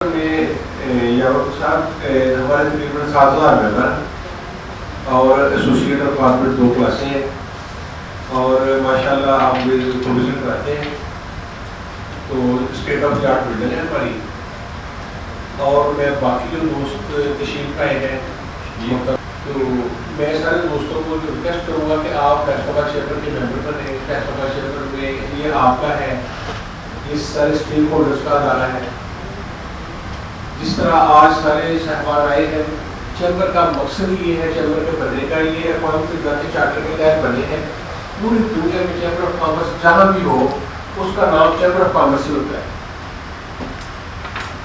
میں صاحب ہمارے تقریباً 7,000 ممبر اور ایسوسیٹ اور کارپوریٹ 2 کلاسیں ہیں اور ماشاء اللہ آپ پروویژن کرتے ہیں تو state of the art building ہے ہماری. اور میں باقی جو دوست تشریف لائے ہیں تو میں سارے دوستوں کو ریکویسٹ کروں گا کہ آپ فیصلہ چیمبر کے ممبر بنیں. فیصلہ چیمبر میں یہ آپ کا ہے, یہ سارے اسٹیک ہولڈرس کا ادارہ ہے. جس طرح آج سارے صاحبان آئے ہیں, چیمبر کا مقصد یہ ہے, چیمبر کے بننے کا یہ ہے, اقوام متحدہ کے چارٹر کے تحت بنے ہیں. پوری دنیا میں چیمبر آف کامرس جہاں بھی ہو اس کا نام چیمبر آف کامرس ہی ہوتا ہے.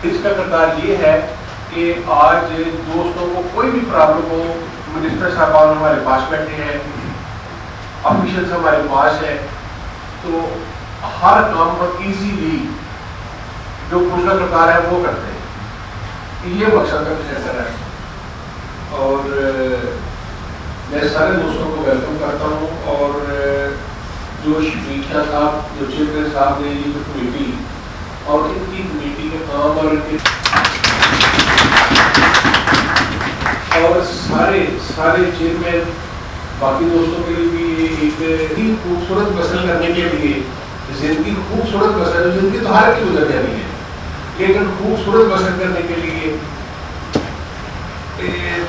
اس کا کردار یہ ہے کہ آج دوستوں کو کوئی بھی پرابلم ہو, منسٹر صاحبان ہمارے پاس بیٹھے ہیں, آفیشلس ہمارے پاس ہیں, تو ہر کام پر ایزیلی جو پوچھنا کردار ہے وہ کرتے ہیں. یہ مقصد کا سینٹر ہے اور میں سارے دوستوں کو ویلکم کرتا ہوں. اور جو شفیق شاہ صاحب, جو چیئرمین صاحب نے یہ جو کمیٹی اور ان کی کمیٹی کے کام اور ان کے اور سارے چیئرمین باقی دوستوں کے لیے بھی ایک خوبصورت بسر کرنے کے لیے, زندگی خوبصورت بسر, زندگی تو ہر کی گزر جانی ہے لیکن خوبصورت بسر کرنے کے لیے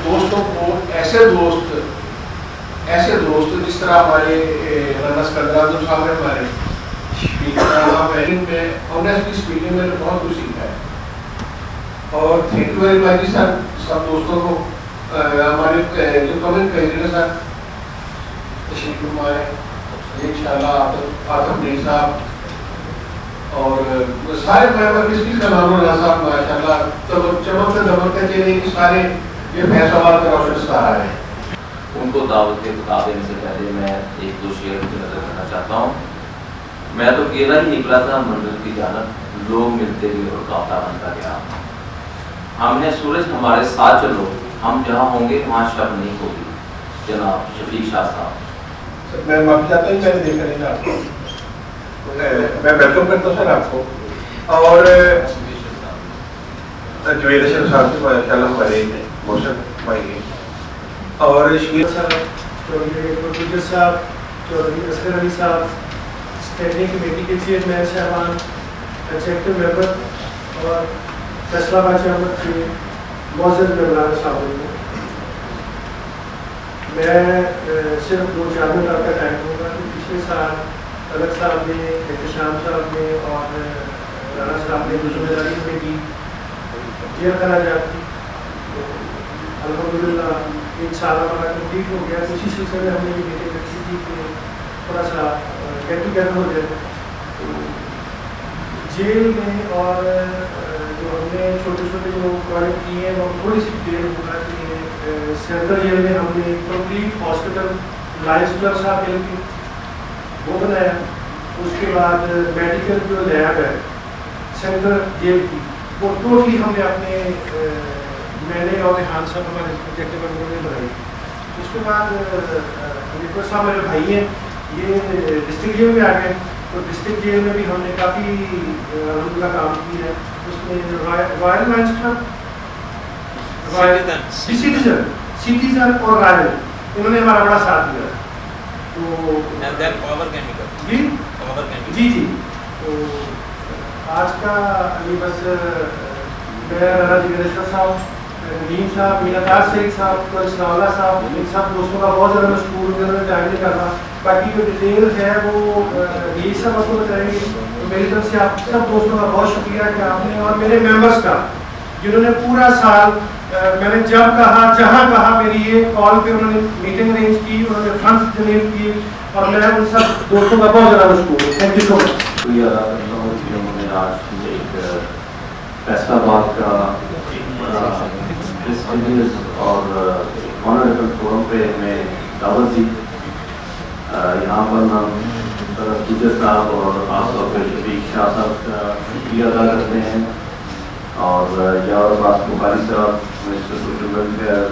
دوستوں کو ایسے دوست جس طرح ہمارے رانا اسکندر صاحب ہیں, ہمارے میں آنیسٹلی اسپیکنگ میں نے بہت کچھ سیکھا ہے. اور تھینک یو ویری مچ سب دوستوں کو. ہمارے جو کمنٹ کہہ صاحب تشریف فرمائے انشاءاللہ, آصف نیر صاحب اور سارے ممبر کس کا نام اللہ صاحب ماشاءاللہ چمکتے دمکتے چہرے کی سارے یہ فیصلہ کا روشن ستارہ ہے. ان کو دعوت کے بتا دینے سے پہلے میں ایک دو شعر کی نظر کرنا چاہتا ہوں. میں تو اکیلا ہی نکلا تھا منزل کی جانب, لوگ ملتے گئے اور قافلہ بنتا گیا. ہم نے سورج ہمارے ساتھ چلو, ہم جہاں ہوں گے وہاں شب نہیں ہوگی. جناب شفیق شاہ صاحب. میں معافی چاہتا ہوں, میں نے دیکھا نہیں تھا آپ کو, میں ویلکم کرتا ہوں سر آپ کو. اور جوید اشرف صاحب سے ماشاء اللہ ہمارے موسم بھائی اور شیر صاحب, چودھری پروڈیوسر صاحب, چودھری اصغر علی صاحب, اسٹینڈنگ کمیٹی کے چیئرمین صاحبان, ایگزیکٹو ممبر اور فیصلہ آباد چیمبر کے معزز ممبران صاحب کو میں صرف 2-4 منٹ آپ کا ٹائم دوں گا. پچھلے سال طلعت صاحب نے, احتشام صاحب نے اور رانا صاحب نے جو ذمہ داری میں کی جیل خراجات کی, الحمدللہ 1 سال ہمارا کمپلیٹ ہو گیا. اسی سلسلے میں ہم نے یہ میٹنگ رکھی تھی کہ تھوڑا سا گیٹ ٹوگیدر ہو جائے. جیل میں اور جو ہم نے چھوٹے جو پروجیکٹ کیے ہیں وہ تھوڑی سی ڈیٹیل ہوگا کہ سینٹرل جیل میں ہم نے کمپلیٹ ہاسپٹل لائنس کلب صاحب جیل کی وہ بنایا. اس کے بعد میڈیکل جو لیب ہے سینٹرل جیل کی وہ ٹوٹلی ہم نے اپنے میں نے اور ریحان صاحب ہمارے پروجیکٹ ممبروں نے بنائی. اس کے بعد ریکویسٹ صاحب میرے بھائی ہیں, یہ ڈسٹرکٹ جیل میں آ گئے, تو ڈسٹرکٹ جیل میں بھی ہم نے کافی الحمدللہ کام کیا ہے. اس میں رائل مائنس کلب, سٹیزن اور رائل انہوں نے ہمارا بڑا ساتھ دیا. تو جی تو آج کا یہ بس میں رانا جگریشور صاحب, ندیم صاحب, میناتار سعید صاحب, اسلام اللہ صاحب, ان سب دوستوں کا بہت زیادہ مشکور ہوں, انہوں نے ٹائم نہیں کرنا. باقی جو ڈیٹیل ہے وہ یہی سب آپ کو بتائیں گے. تو میری طرف سے آپ سب دوستوں کا بہت شکریہ کہ آپ نے, اور میرے ممبرس کا جنہوں نے پورا سال میں نے جب کہا جہاں کہا میری یہ کال پہ انہوں نے میٹنگ ارینج کی, انہوں نے فنڈس ڈونیٹ کیے, اور میں ان سب دوستوں کا بہت زیادہ مشکور ہوں. تھینک یو سو مچ. شکریہ ادا کرتا ہوں کہ انہوں نے آج ایک فیصلہ آباد کا اور آنریبل فورم پہ ہمیں دعوت دی. یہاں پر ہم پروڈیوسر صاحب اور خاص طور پہ شفیق شاہ صاحب کا شکریہ ادا کرتے ہیں, اور یار عباس بخاری صاحب, منسٹر سوشل ویلفیئر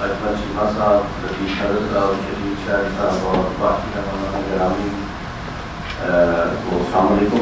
اجمل شیما صاحب, لطیف حضرت صاحب, شفیق شاہ صاحب اور باقی مہمانان گرامی کو السلام علیکم.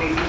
DC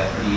FDA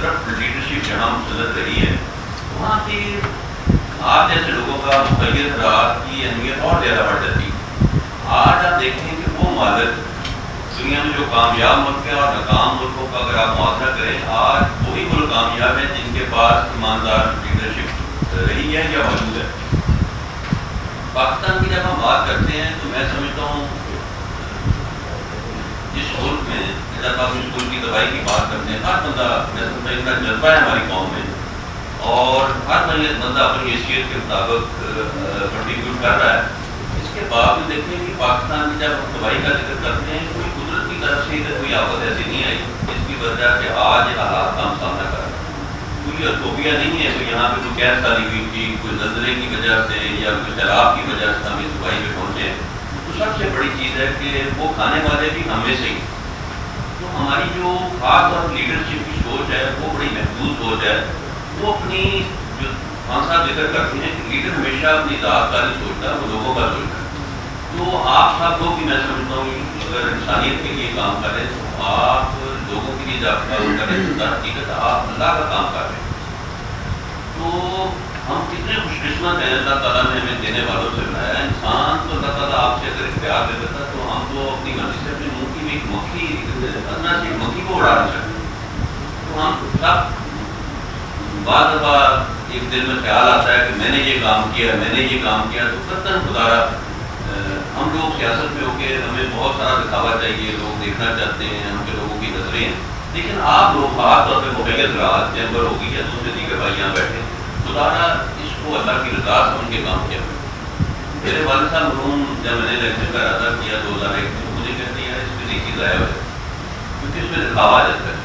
کرپٹ لیڈرشپ جہاں مسلط رہی ہے وہاں کی آپ جیسے لوگوں کا مقید رات کی اہمیت اور زیادہ بڑھ جاتی ہے. آج آپ دیکھیں کہ وہ مالک دنیا میں جو کامیاب ملک ہے اور ناکام ملکوں کا اگر آپ موازنہ کریں, آج وہی ملک کامیاب ہیں جن کے پاس ایماندار لیڈرشپ رہی ہے یا موجود ہے. پاکستان کی جب ہم بات کرتے ہیں تو میں سمجھتا ہوں اس ملک میں جب آپ اس ملک کی تباہی کی بات کرتے ہیں, ہر بندہ میں سمجھتا ہوں اتنا جذبہ ہے ہماری قوم میں اور ہر بندہ اپنی حیثیت کے مطابق کنٹریبیوٹ کر رہا ہے. اس کے باوجود دیکھیں کہ پاکستان کی جب ہم تباہی کا ذکر کرتے ہیں کوئی قدرت کی طرف سے ادھر کوئی آفت ایسی نہیں آئی جس کی وجہ سے آج یہ حالات کا ہم سامنا کر رہے ہیں. کوئی اتوپیا نہیں ہے, کوئی یہاں پہ کوئی قید ڈالی ہوئی تھی, کوئی زلزلے کی وجہ سے یا کوئی سیلاب کی وجہ سے ہم اس تباہی پہ پہنچے ہیں. تو سب سے بڑی چیز ہے کہ وہ کھانے والے بھی ہم میں سے ہی. تو ہماری جو خاص اور لیڈرشپ کی سوچ ہے وہ بڑی محدود سوچ ہے. وہ اپنی جو خان صاحب ذکر کرتے ہیں کہ لیڈر ہمیشہ اپنی ذات کا نہیں سوچتا, وہ لوگوں کا سوچتا ہے. تو آپ سب لوگ بھی میں سمجھتا ہوں اگر انسانیت کے لیے کام کریں تو آپ لوگوں کے لیے جب کام کریں تو حقیقت آپ اللہ کا کام کر رہے ہیں. تو ہم کتنے خوش قسمت ہیں, اللہ تعالیٰ نے ہمیں دینے والوں سے بنایا ہے. انسان تو اللہ تعالیٰ آپ سے اگر اختیار دے دیتا تو ہم تو اپنی مرضی سے اپنے منہ کی بھی ایک مکھی کو اڑا نہیں سکتے. تو ہم سب بعض دفعہ ایک دل میں خیال آتا ہے کہ میں نے یہ کام کیا, میں نے یہ کام کیا, تو قطعاً خدا ہم لوگ سیاست میں ہو کے ہمیں بہت سارا دکھاوا چاہیے, لوگ دیکھنا چاہتے ہیں, ہم کے لوگوں کی نظریں ہیں. لیکن آپ لوگ خاص طور پہ مبیت رات چیمبر ہوگی یا دوسرے دیگر بھائی یہاں بیٹھے, خدا اس کو اللہ کی رضا سمجھ کے کام کیا. میرے والد صاحب مرحوم جب میں نے الیکشن کا ارادہ کیا 2001 میں, مجھے کہتے ہیں اس میں نیکی ضائع ہو جائے کیونکہ اس میں دکھاوا جاتا ہے.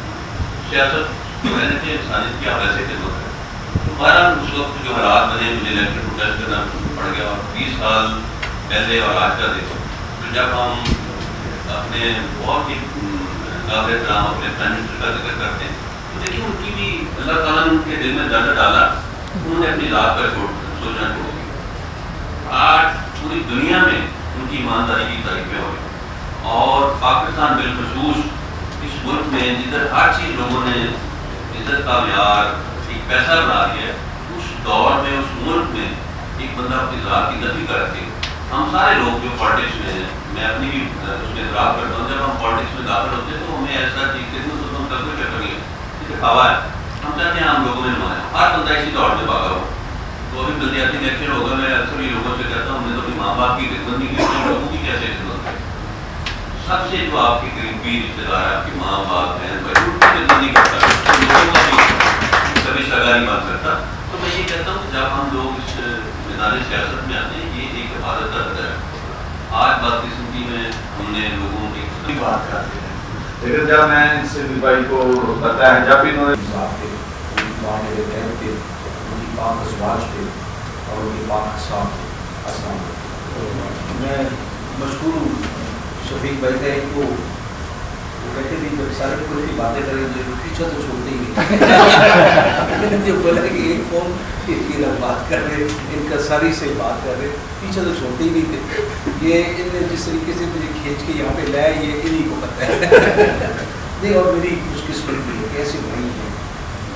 سیاست جو رہنے کے انسانیت کی آپ ایسے خدمت ہے. تو بہرحال اس وقت جو حالات بنے مجھے الیکشن پروٹیسٹ کرنا پڑ گیا, اور 20 سال پہلے اور آج کا دیکھو تو جب ہم اپنے بہت ہی قابل احترام اپنے پرائم منسٹر کا ذکر کرتے ہیں تو دیکھیں ان کی بھی اللہ تعالیٰ نے ان کے دل میں درد ڈالا, انہوں نے اپنی ذات پر سوچنا چھوڑ دیا. آج پوری دنیا میں ان کی ایمانداری کی تعریفیں ہو رہی اور پاکستان بالخصوص اس ملک میں جدھر ہر چیز لوگوں نے عزت کا معیار ایک پیسہ بنا دیا ہے, اس دور میں اس ملک میں ایک بندہ اپنی ذات کی نفی کر کے ہم سارے لوگ جو پالیٹکس میں ہیں, میں اپنی بھی اس میں اعتراف کرتا ہوں, جب ہم پالیٹکس میں داخل ہوتے ہیں تو ہمیں ایسا چیز دیکھنے تو ہم کبھی چکر نہیں ہے, دکھاوا ہے. ہم چاہتے ہیں ہم لوگوں نے نمایا, ہر بندہ اسی دور میں بھاگا ہو. تو ابھی بلدیاتی الیکشن ہوگا, میں اکثر ہی لوگوں سے کہتا ہوں ہم نے تو اپنی ماں باپ کی خدمت نہیں کی, تو لوگوں کی کیسے خدمت کریں. سب سے جو آپ کی قریبی رشتے دار ہے, آپ کی ماں باپ بہن بھائی, ان کی خدمت نہیں کرتا, لوگوں کا کبھی سگا نہیں بن سکتا. تو میں یہ کہتا ہوں جب ہم لوگ اس میدان سیاست میں آتے ہیں یہ ایک حفاظت کا خطرہ ہے. آج بدقسمتی میں ہم نے لوگوں کی بات کرتے ہیں, لیکن جب میں ان سے بھائی کو بتایا, جب انہوں نے میرے بہن پہ ان کی پاک ازواج پہ اور ان کی پاک صاحب السلام علیکم. میں مشکور ہوں شفیق بھائی کا, ایک وہ کہتے تھے جب سارے کل کی باتیں کریں تو پیچھے تو چھوڑتے ہی نہیں. جو بولا کہ ایک فون بات کر رہے, ان کا ساری سے بات کر رہے, پیچھے تو چھوڑتے ہی نہیں تھے. یہ ان نے جس طریقے سے مجھے کھینچ کے یہاں پہ لایا یہ انہیں کو پتہ ہے. نہیں, اور میری خوش قسمتی ہے کہ ایسے بھائی ہیں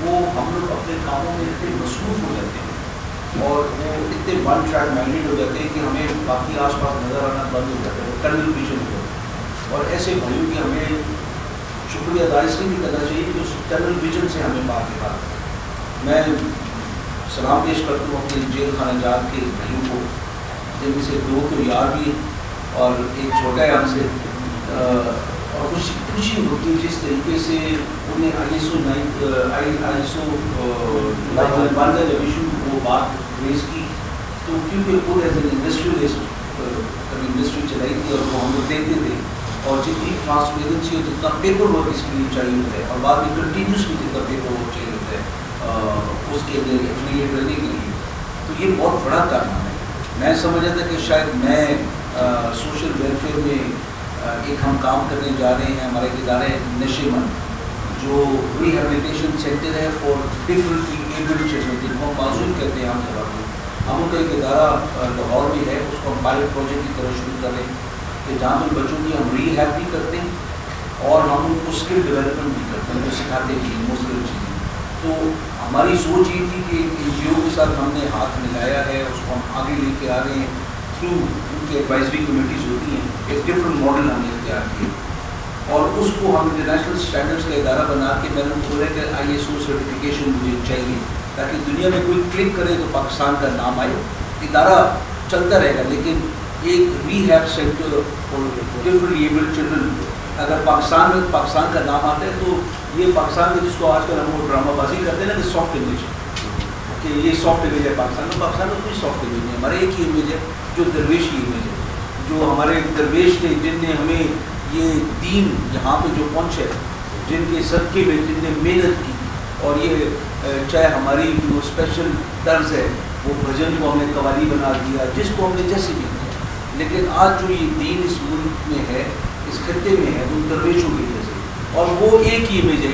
وہ ہم لوگ اپنے کاموں میں اتنے مصروف ہو جاتے ہیں اور وہ اتنے ون ٹریک مائنڈیڈ ہو جاتے ہیں کہ ہمیں باقی آس پاس نظر آنا بند ہو جاتا ہے, ٹنل ویژن ہو جاتا ہے. اور ایسے بھائیوں کی ہمیں شکریہ ادا اس لیے بھی کرنا چاہیے کہ اس ٹنل ویژن سے ہمیں بات نکالا. میں سلام پیش کرتا ہوں اپنے جیل خانہ جات کے بھائیوں کو, جن میں سے 2 تو یار بھی اور ایک چھوٹا ہے ہم سے, اور خوشی ہوتی ہے جس طریقے سے انہیں ISO 91 جب ایشو وہ بات ریز کی تو کیونکہ خود ایز این انڈسٹریلسٹ کبھی انڈسٹری چلائی تھی اور وہ ہم لوگ دیکھتے تھے, اور جتنی ٹرانسپیرنسی اور جتنا پیپر ورک اس کے لیے چاہیے ہوتا ہے اور بعد میں کنٹینیوسلی جتنا پیپر ورک چاہیے ہوتا ہے اس کے اندر ایفیلیٹ رہنے کے لیے, تو یہ بہت بڑا کارنامہ ہے. میں سمجھا تھا کہ شاید میں سوشل ویلفیئر میں ایک ہم کام کرنے جا رہے ہیں, ہمارا ایک ادارہ ہے نشے من جو ریہیبلیٹیشن سینٹر ہے فار ڈفرنٹلی ایبلڈ چلڈرن, جن کو ہم معذور کہتے ہیں. ہم ان کا ایک ادارہ لاہور میں ہے, اس کو ہم پائلٹ پروجیکٹ کی طرح شروع کر رہے ہیں کہ جہاں پر بچوں کی ہم ریہیب بھی کرتے ہیں اور ہم ان کو اسکل ڈیولپمنٹ بھی کرتے ہیں, جو سکھاتے ہیں مختلف چیزیں. تو ہماری سوچ یہ تھی کہ NGO کے ساتھ ہم نے ہاتھ ملایا ہے، اس کو ہم آگے لے کے آ رہے ہیں تھرو ان کی ایڈوائزری کمیٹیز ہوتی ہیں. ایک ڈفرینٹ ماڈل ہم نے اختیار کیا اور اس کو ہم انٹرنیشنل اسٹینڈرڈس کا ادارہ بنا کے میں نے ان کو بولا کہ ISO سرٹیفکیشن مجھے چاہیے تاکہ دنیا میں کوئی کلک کرے تو پاکستان کا نام آئے. ادارہ چلتا رہے گا لیکن ایک rehab centre for different able children اگر پاکستان کا نام آتا ہے تو یہ پاکستان میں جس کو آج کل ہم ڈرامہ بازی کرتے ہیں نا کہ سافٹ امیج ہے کہ یہ سافٹ امیج ہے پاکستان میں کوئی سافٹ امیج نہیں. ہمارا ایک ہی امیج ہے جو درویشی امیج ہے، جو ہمارے درویش تھے جن نے ہمیں یہ دین یہاں پہ جو پہنچے، جن کے صدقے میں جن نے محنت کی اور یہ چاہے ہماری جو اسپیشل طرز ہے وہ بھجن کو ہم نے قوالی بنا دیا جس کو ہم نے جیسے بھی کیا، لیکن آج جو یہ دین اس ملک میں ہے اس خطے میں ہے وہ درویشوں کی وجہ سے، اور وہ ایک ہی امیج ہے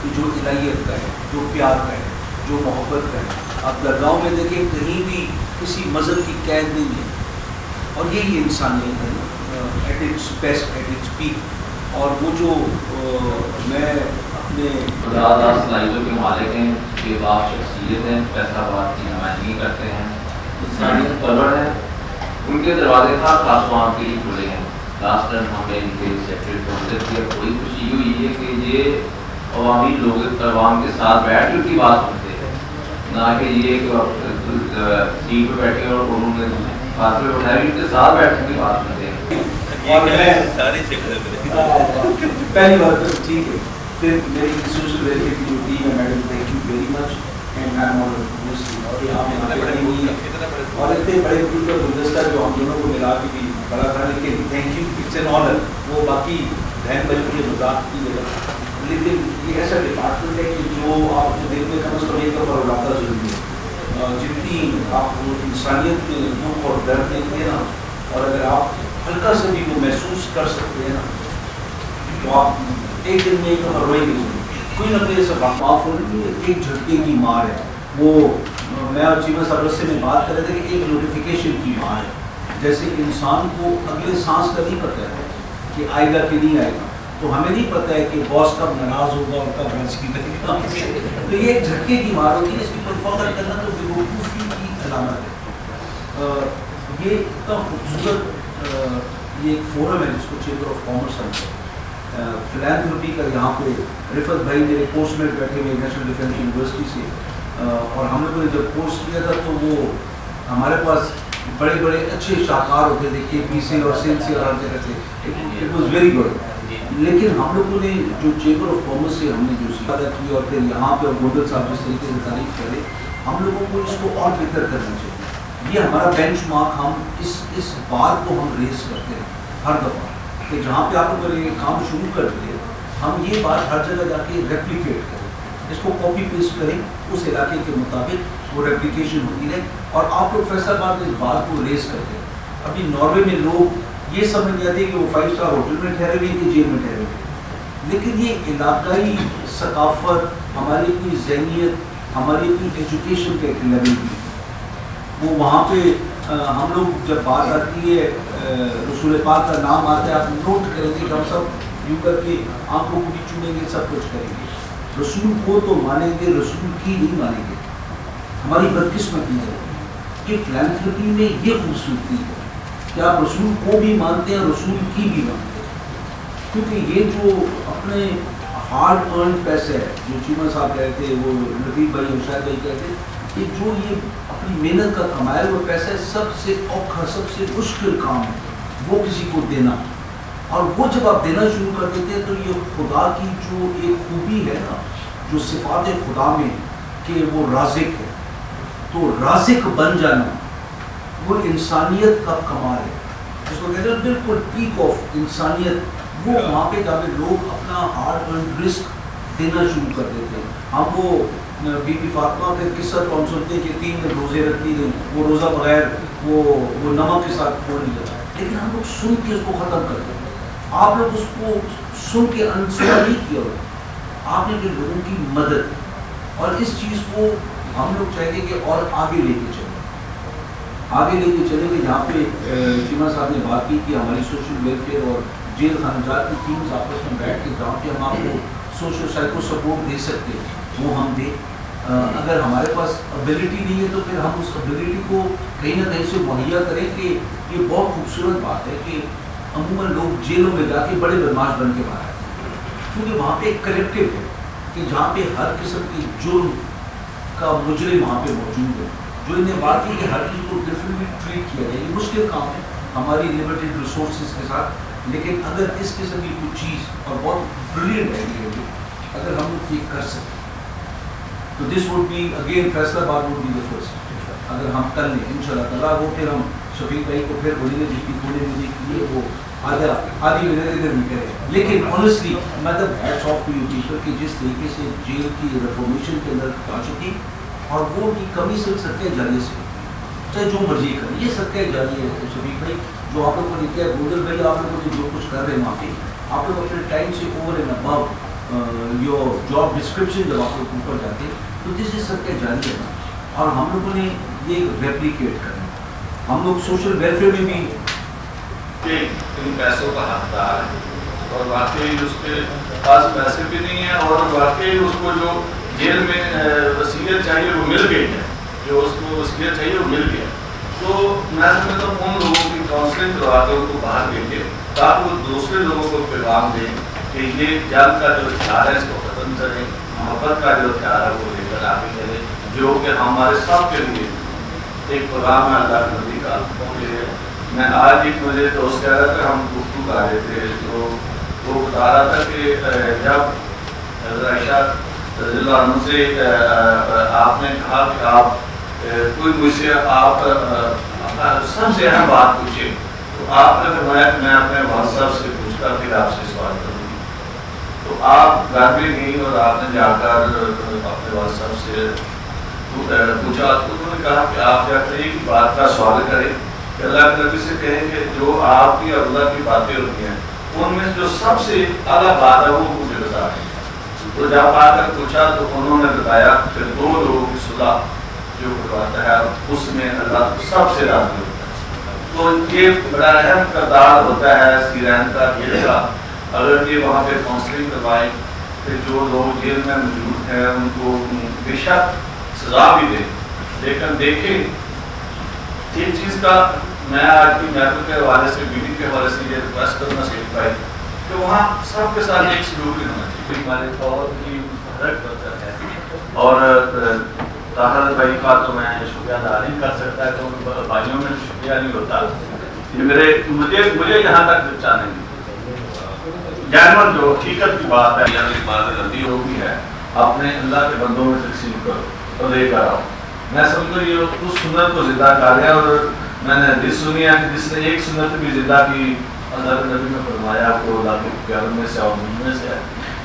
کہ جو الہیت کا ہے، جو پیار کا ہے، جو محبت کا ہے. آپ درگاہوں میں دیکھیں کہیں بھی کسی مذہب کی قید نہیں ہے اور یہی انسانیت ہے at its best at its peak. اور وہ جو میں اپنے زیادہ صلاحیتوں کے مالک ہیں، بے باک شخصیت ہیں، فیصلہ آباد کی نمائندگی کرتے ہیں، انسانیت پرور ہیں، ان کے دروازے خاص عوام کے لیے کھلے ہیں. لاسٹ ٹائم ہم نے ان کے سیکرٹری کو مدد کیا. بڑی خوشی ہوئی ہے کہ یہ عوامی لوگ عوام کے ساتھ بیٹھ کے ان کی بات سنتے ہیں، نہ کہ یہ سیٹ پہ بیٹھے اور انہوں نے فاصلے اٹھائے، ان کے ساتھ بیٹھ کے بات سنتے ہیں. اور پہلی بات تو ٹھیک ہے. پھر میری سوشل ویلفیئر کی جو ٹیم ہے madam thank you very much and I am اور یہاں پہ ہوئی اور اتنے بڑے گروپ کا گلدستہ جو ہم دونوں کو ملا کے بھی بڑا تھا، لیکن thank you it's an honour. وہ باقی بہن بھائی کے مذاق کی جگہ، لیکن یہ ایسا ڈپارٹمنٹ ہے کہ جو آپ کو دیکھنے کم از کم ایک دفعہ اڑاتا ضروری ہے. جتنی آپ کو انسانیت میں دکھ اور درد دیتے ہیں نا، اور اگر آپ ہلکا سے بھی وہ محسوس کر سکتے ہیں نا تو آپ ایک دن میں ایک دفعہ روئیں گے. کوئی نہ کوئی ایسا معاف ہونے کی ایک جھٹکے کی مار ہے. وہ میں اور چیمہ صاحب رسے میں بات کر رہے تھے کہ ایک نوٹیفیکیشن کی مار ہے. جیسے کہ انسان کو اگلے سانس کا نہیں پتہ ہے کہ آئے گا کہ نہیں آئے گا، تو ہمیں نہیں پتہ ہے کہ باس کب ناراض ہوگا اور کب راضی کرے گا. تو یہ ایک جھٹکے کی مار ہوتی ہے، اس کے اوپر فخر کرنا تو بیوقوفی کی علامت ہے. یہ اتنا خوبصورت یہ ایک فورم ہے جس کو چیمبر آف کامرس ہے، فلینتھروپی کا. یہاں پہ رفت بھائی میرے پوسٹ میٹ بیٹھے ہوئے نیشنل ڈیفینس یونیورسٹی سے، اور ہم لوگوں نے جب کورس کیا تھا تو وہ ہمارے پاس بڑے بڑے اچھے شاہکار ہوتے تھے KP سے اور سندھ سے اور ہر جگہ سے. It was very good. لیکن ہم لوگوں نے جو چیمبر آف کامرس سے ہم نے جو سیکھا کی اور پھر یہاں پہ گوڈل صاحب جس طریقے سے تعریف کرے، ہم لوگوں کو اس کو اور بہتر کرنا چاہیے. یہ ہمارا بینچ مارک، ہم اس بات کو ہم ریز کرتے ہیں ہر دفعہ کہ جہاں پہ آپ لوگ یہ کام شروع کر دیں ہم یہ بات ہر جگہ جا کے ریپلیکیٹ کریں، اس کو کاپی پیسٹ کریں، اس علاقے کے مطابق وہ ریپلیکیشن ہوتی ہے. اور آپ لوگ فیصلہ آباد میں اس بات کو ریز کرتے ہیں. ابھی ناروے میں لوگ یہ سمجھ جاتے ہیں کہ وہ 5 اسٹار ہوٹل میں ٹھہرے ہوئے کہ جیل میں ٹھہرے ہوئے، لیکن یہ علاقائی ثقافت، ہماری اپنی ذہنیت، ہماری اپنی ایجوکیشن کے ایک لیول بھی وہ وہاں پہ ہم لوگ جب بات آتی ہے رسول پاک کا نام آتا ہے آپ نوٹ کریں گے کہ ہم سب یوں کر کے آنکھوں کو بھی چومیں گے، سب کچھ کریں گے. رسول کو تو مانیں گے، رسول کی نہیں مانیں گے. ہماری بدقسمتی ہے کہ فلینتھروپی میں یہ خوبصورتی ہے کہ آپ رسول کو بھی مانتے ہیں، رسول کی بھی مانتے ہیں. کیونکہ یہ جو اپنے ہارڈ ارنڈ پیسے ہے جو چیمہ صاحب کہتے تھے، وہ لطیف بھائی اور شاہد بھائی کہتے ہیں کہ جو یہ اپنی محنت کا کمایا ہوا پیسہ ہے، سب سے اوکھا سب سے مشکل کام ہے وہ کسی کو دینا. اور وہ جب آپ دینا شروع کر دیتے ہیں تو یہ خدا کی جو ایک خوبی ہے نا، جو صفات خدا میں کہ وہ رازق ہے، تو رازق بن جانا وہ انسانیت کا کمال ہے، جس کو کہتے ہیں بالکل پیک آف انسانیت. وہ وہاں پہ جا کے لوگ اپنا ہارڈ ارنڈ رسک دینا شروع کر دیتے ہیں. ہم وہ بی بی فاطمہ کے قصہ تو ہم سنتے ہیں کہ 3 دن روزے رکھتی تھیں، وہ روزہ بغیر وہ نمک کے ساتھ کھول نہیں جاتا، لیکن ہم لوگ سن کے اس کو ختم کر دیتے ہیں. آپ لوگ اس کو سن کے انسنا نہیں کیا ہوتا، آپ نے جو لوگوں کی مدد، اور اس چیز کو ہم لوگ چاہتے ہیں کہ اور آگے لے کے چلیں گے. جہاں پہ چیمہ صاحب نے بات کی کہ ہماری سوشل ویلفیئر اور جیل خانجات کی ٹیمز آپس میں بیٹھ کے جہاں پہ ہم آپ کو سوشل سائیکو سپورٹ دے سکتے ہیں. وہ ہم دیں. اگر ہمارے پاس ابیلٹی نہیں ہے تو پھر ہم اس ابیلٹی کو کہیں نہ کہیں سے مہیا کریں. کہ یہ بہت خوبصورت بات ہے کہ عموماً لوگ جیلوں میں جا کے بڑے بدماش بن کے باہر آتے ہیں, کیونکہ وہاں پہ ایک کلیکٹیو ہے کہ جہاں پہ ہر قسم کی جرم کا مجرم وہاں پہ موجود ہے, جو انہیں بات کی کہ ہر چیز کو ڈفرینٹلی ٹریٹ کیا جائے. یہ مشکل کام ہے ہماری لمیٹڈ ریسورسز کے ساتھ, لیکن اگر اس قسم کی کچھ چیز اور بہت بریلینٹ آئیڈیا ہے اگر ہم لوگ یہ کر سکیں تو دس وڈ بی اگین فیصلہ آباد وڈ بی دا فرسٹ. اگر ہم کر لیں ان شاء اللہ تعالیٰ, وہ پھر ہم شفیق بھائی کو پھر بولیں گے جتنی پونے میں دیکھیے وہ آدھی منٹ ادھر بھی کرے. لیکن آنیسٹلی مطلب hats of two you people کہ جس طریقے سے جیل کی ریفارمیشن کے اندر آ چکی اور وہ ان کی کمی صرف صدقہ جاریہ سے, چاہے جو مرضی کریں. یہ صدقہ جاریہ ہے شفیق بھائی جو آپ لوگوں نے کیا. گوجر بھائی آپ لوگوں نے جو کچھ کر رہے ہیں وہاں پہ, آپ لوگ اپنے ٹائم سے over and above your job description جب آپ لوگ اوپر جاتے ہیں تو دس از صدقہ جاریہ ہے. اور ہم لوگوں نے یہ ریپلیکیٹ کرنا. ہم لوگ سوشل ویلفیئر میں بھی ان پیسوں کا حقدار ہے اور واقعی اس کے پاس پیسے بھی نہیں ہیں اور واقعی اس کو جو جیل میں وصیت چاہیے وہ مل گئی ہے, جو اس کو وصیت چاہیے وہ مل گیا. تو میں سمجھتا ہوں ان لوگوں کی کاؤنسلنگ کروا کے ان کو باہر بھیجے تاکہ وہ دوسرے لوگوں کو پیغام دیں کہ یہ جنگ کا جو ہتھیار ہے اس کو ختم کریں, محبت کا جو ہتھیار ہے وہ لے کر آگے چلے, جو کہ ہمارے سب کے لیے ایک پیغام ہے اللہ کے نبی کا. میں آج ایک مجھے دوست کہہ رہا تھا, ہم گفتگو کر رہے تھے تو وہ بتا رہا تھا کہ جب عائشہ رضی اللہ عنہ سے آپ نے کہا کہ آپ کوئی مجھ سے آپ سب سے اہم بات پوچھے تو آپ نے فرمایا کہ میں اپنے والد صاحب سے پوچھتا پھر آپ سے سوال کروں گی. تو آپ گھر میں گئی اور آپ نے جا کر اپنے والد صاحب سے پوچھا تو انہوں نے کہا کہ آپ جا کر ایک بات کا سوال کریں کہ اللہ کے نبی سے کہیں کہ جو آپ کی اور اللہ کی باتیں ہوتی ہیں ان میں جو سب سے اعلیٰ بات ہے وہ مجھے بتا دیں. تو جب آ کر پوچھا تو انہوں نے بتایا کہ دو لوگوں کی صلح جو کرواتا ہے اس میں اللہ سب سے راضی ہوتا ہے. تو یہ بڑا اہم کردار ہوتا ہے سیرین کا جیل کا. اگر یہ وہاں پہ کاؤنسلنگ کروائیں کہ جو لوگ جیل میں موجود ہیں ان کو بے شک سزا بھی دیں, لیکن دیکھیں ایک چیز کا میں آج کی محفل کے حوالے سے میٹنگ کے حوالے سے یہ ریکویسٹ کرنا سیکھ پائی کہ وہاں سب کے ساتھ ایک سلوک بھی ہونا چاہیے. ہمارے طور کی مستحق ہوتا ہے اور طاہر بھائی کا تو میں شکریہ ادا نہیں کر سکتا, تو بھائیوں میں شکریہ نہیں ہوتا. مجھے یہاں تک چاہنے جانور جو حقیقت کی بات ہے جو بھی ہے اپنے اللہ کے بندوں میں تقسیم کرو اور لے کر آؤ. میں سمجھتا ہوں یہ اس سنت کو زندہ کر رہا ہے اور میں نے حدیث سنی ہے کہ جس نے ایک سنت بھی زندہ کی اللہ کے نبی نے فرمایا کو اللہ کے پیاروں میں سے اور من میں سے ہے.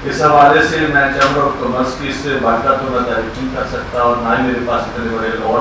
اس حوالے سے میں چیمبر آف کامرس کی اس سے بات کا تو میں تعریف نہیں کر سکتا اور نہ ہی میرے پاس اتنے بڑے اور